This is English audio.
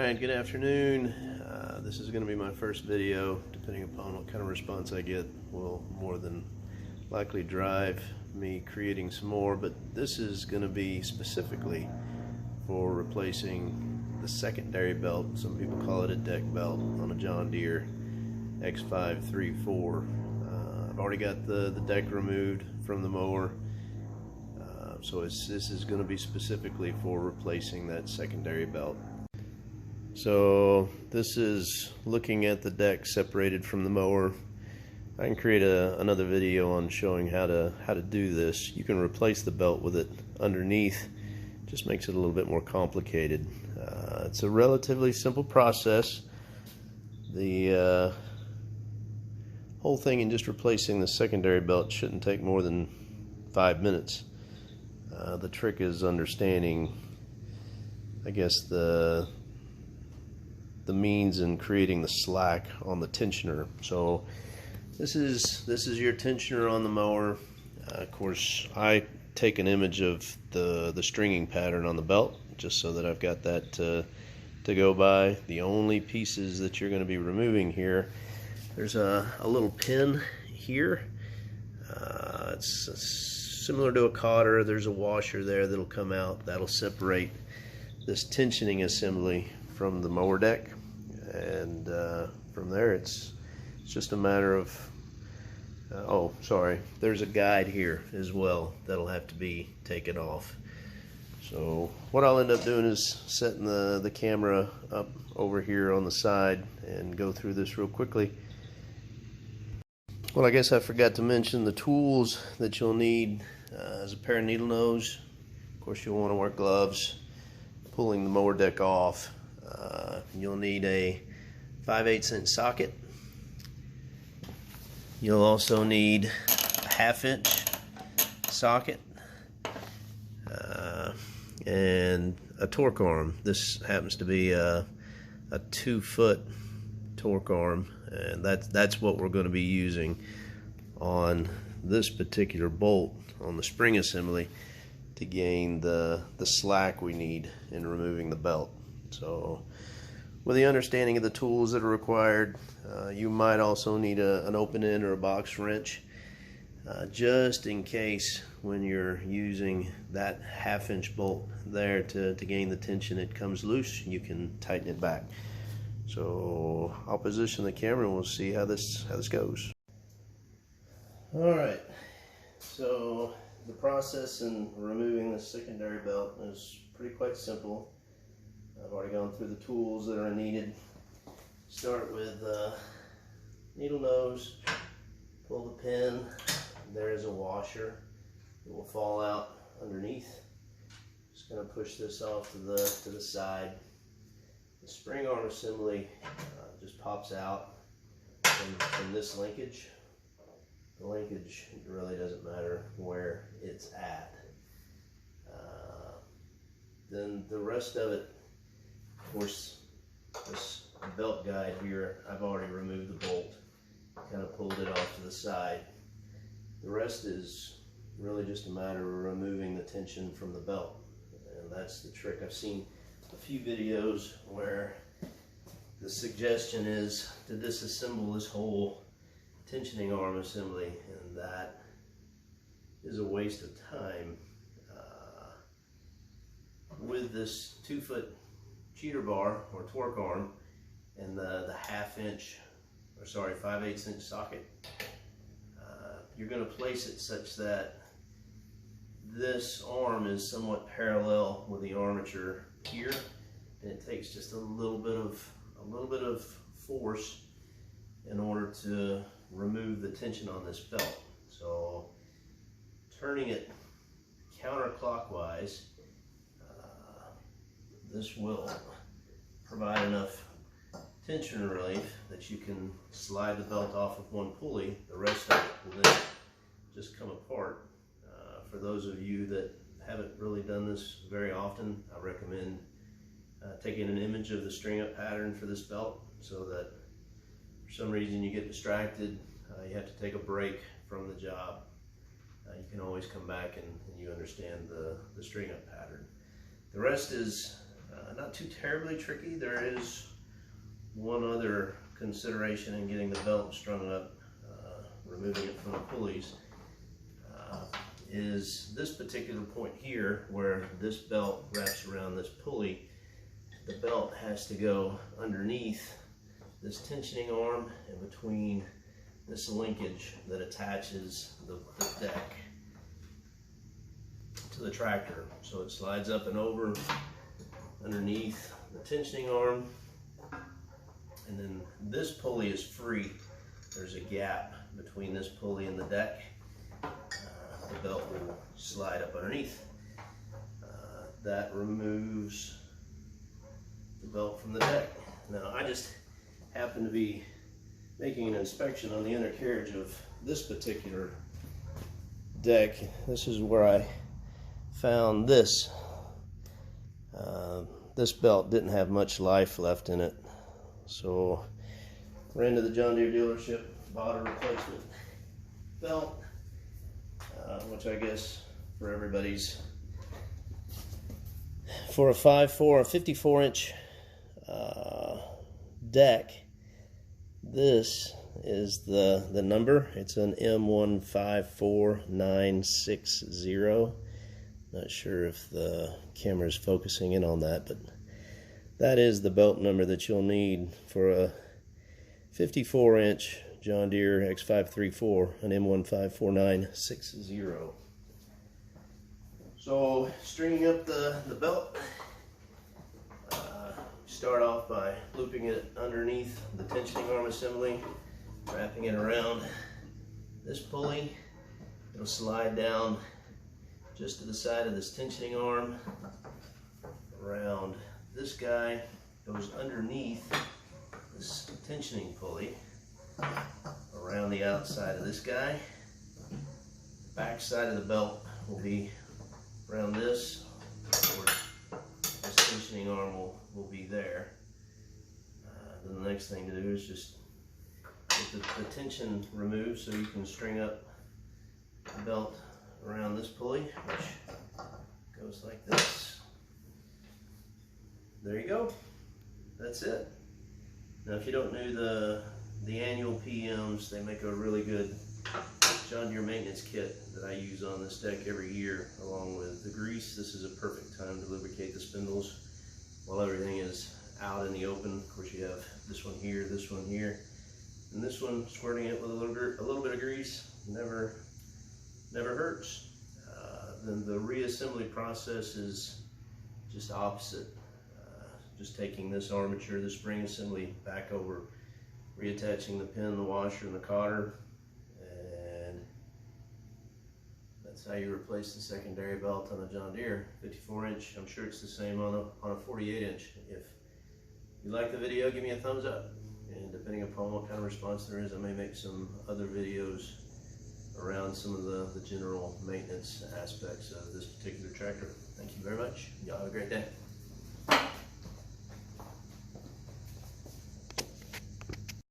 Alright, good afternoon. This is going to be my first video. Depending upon what kind of response I get will more than likely drive me creating some more, but this is going to be specifically for replacing the secondary belt. Some people call it a deck belt on a John Deere X534. I've already got the deck removed from the mower, so this is going to be specifically for replacing that secondary belt. So this is looking at the deck separated from the mower. I can create another video on showing how to do this. You can replace the belt with it underneath. Just makes it a little bit more complicated. It's a relatively simple process. The whole thing in just replacing the secondary belt shouldn't take more than 5 minutes. The trick is understanding, I guess, the means in creating the slack on the tensioner. So this is your tensioner on the mower. Of course, I take an image of the stringing pattern on the belt just so that I've got that to go by. The only pieces that you're going to be removing here, there's a little pin here. It's similar to a cotter. There's a washer there that'll come out. That'll separate this tensioning assembly from the mower deck, and from there it's just a matter of oh, sorry, there's a guide here as well that'll have to be taken off. So what I'll end up doing is setting the camera up over here on the side and go through this real quickly. Well, I guess I forgot to mention the tools that you'll need. Is a pair of needle nose. Of course, you'll want to wear gloves. Pulling the mower deck off, you'll need a 5/8 inch socket. You'll also need a 1/2 inch socket and a torque arm. This happens to be a 2-foot torque arm, and that's what we're going to be using on this particular bolt on the spring assembly to gain the slack we need in removing the belt. So with the understanding of the tools that are required, you might also need an open end or a box wrench, just in case when you're using that 1/2 inch bolt there to gain the tension, it comes loose, you can tighten it back. So I'll position the camera and we'll see how this goes. Alright, so the process in removing the secondary belt is quite simple. I've already gone through the tools that are needed. Start with needle nose, pull the pin, there is a washer. It will fall out underneath. Just going to push this off to the side. The spring arm assembly just pops out from this linkage. The linkage really doesn't matter where it's at. Then the rest of it, of course, this belt guide here, I've already removed the bolt, kind of pulled it off to the side. The rest is really just a matter of removing the tension from the belt, and that's the trick. I've seen a few videos where the suggestion is to disassemble this whole tensioning arm assembly, and that is a waste of time. With this 2-foot cheater bar or torque arm and the 5/8 inch socket, you're going to place it such that this arm is somewhat parallel with the armature here, and it takes just a little bit of force in order to remove the tension on this belt. So turning it counterclockwise, this will provide enough tension relief that you can slide the belt off of one pulley. The rest of it will then just come apart. For those of you that haven't really done this very often, I recommend taking an image of the string up pattern for this belt, so that for some reason you get distracted, you have to take a break from the job. You can always come back and you understand the string up pattern. The rest is Not too terribly tricky. There is one other consideration in getting the belt strung up, removing it from the pulleys, is this particular point here where this belt wraps around this pulley. The belt has to go underneath this tensioning arm and between this linkage that attaches the deck to the tractor. So it slides up and over underneath the tensioning arm, and then this pulley is free. There's a gap between this pulley and the deck. The belt will slide up underneath. That removes the belt from the deck. Now, I just happen to be making an inspection on the undercarriage of this particular deck. This is where I found this. This belt didn't have much life left in it, so ran to the John Deere dealership, bought a replacement belt, which I guess for everybody's, for a 54-inch deck, this is the number. It's an M154960. Not sure if the camera is focusing in on that, but that is the belt number that you'll need for a 54-inch John Deere X534, an M154960. So, stringing up the belt, start off by looping it underneath the tensioning arm assembly, wrapping it around this pulley. It'll slide down just to the side of this tensioning arm, around this guy, goes underneath this tensioning pulley, around the outside of this guy. The back side of the belt will be around this, or this tensioning arm will be there. Then the next thing to do is just get the tension removed so you can string up the belt around this pulley, which goes like this. There you go. That's it. Now, if you don't know the annual PMs, they make a really good John Deere maintenance kit that I use on this deck every year, along with the grease. This is a perfect time to lubricate the spindles while everything is out in the open. Of course, you have this one here, and this one, squirting it with a little bit of grease never hurts. Then the reassembly process is just opposite. Just taking this armature, the spring assembly back over, reattaching the pin, the washer, and the cotter, and that's how you replace the secondary belt on a John Deere 54-inch. I'm sure it's the same on a 48-inch. If you like the video, give me a thumbs up, and depending upon what kind of response there is, I may make some other videos around some of the general maintenance aspects of this particular tractor. Thank you very much. Y'all have a great day.